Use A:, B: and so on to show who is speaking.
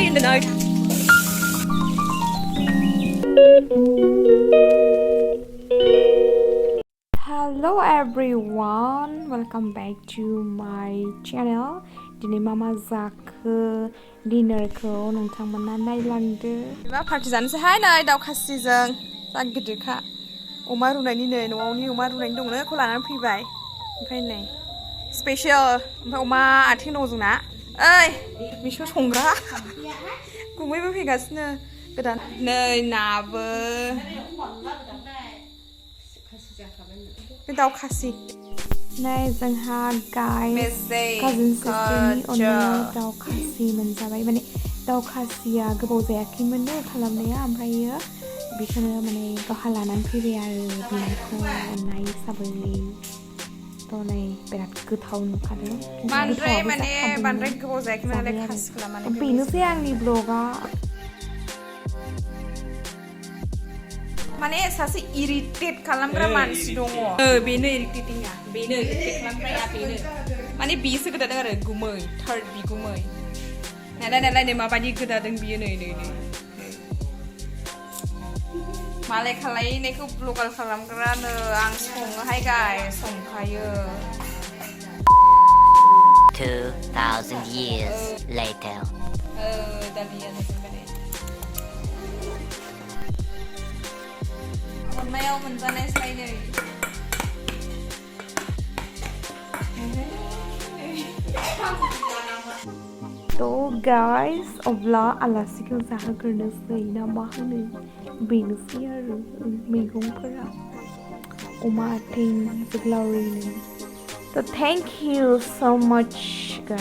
A: đi đến nơi. Hello everyone, welcome back to my channel. Dini Mama Jakw dinnerखौ नोंथांमोना नायलांदो. मा party जानोसैहाय नै दाउ खासिजों जा गिदिरखा. अमा रुनायनि नै न'आवनि अमा रुनायनि दंनो बेखौ लानानै फैबाय. ओमफ्राय नै स्पेशल ओमफ्राय अमा आथिं दं जोंना. ओइ बिसो संग्रा. गुमैबो फैगासिनो गोदान. नै नाबो. बे दाउ खासि. नै जोंहा गाइस काजिन सिस्टारनि अननायाव दाउ खासि मोनजाबाय. माने दाउ खासिया गोबाव जायाखैमोननो खालामनाया ओमफ्रायो बेखौनो माने गावहा लानानै फैबाय आरो बिनिखौ अननाय हिसाबै. थ' नै बिराद गोथाव नुखादों. बांद्राय गोबाव जायाखैमोन नालाय खासि खालामनानै. बेनोसै आंनि ब्लगा. माने सासे इरिटेट खालामग्रा मानसि दङ. बेनो इरिटेटिंआ. बेनो इरिटेट खालामग्राया बेनो. माने बिसो गोदादों आरो गुमै थार्ड बिगुमै. नायलाय माबायदि गोदादों बियो नै. मालाय खालायनायखौ ब्लगार खालामग्रानो आं सङोहाय गाइस संखायो.
B: 2000 years later.
A: दालियानो जोंबाय. अननायाव मोनजानाय स्लाइदै. थ' गाइस अब्ला आलासिखौ जाहोग्रोनोसै ना मा होनो बेनोसै आरो मैगंफोरा अमा आथिं जोगलावरिनो. थ' thank you so much guys.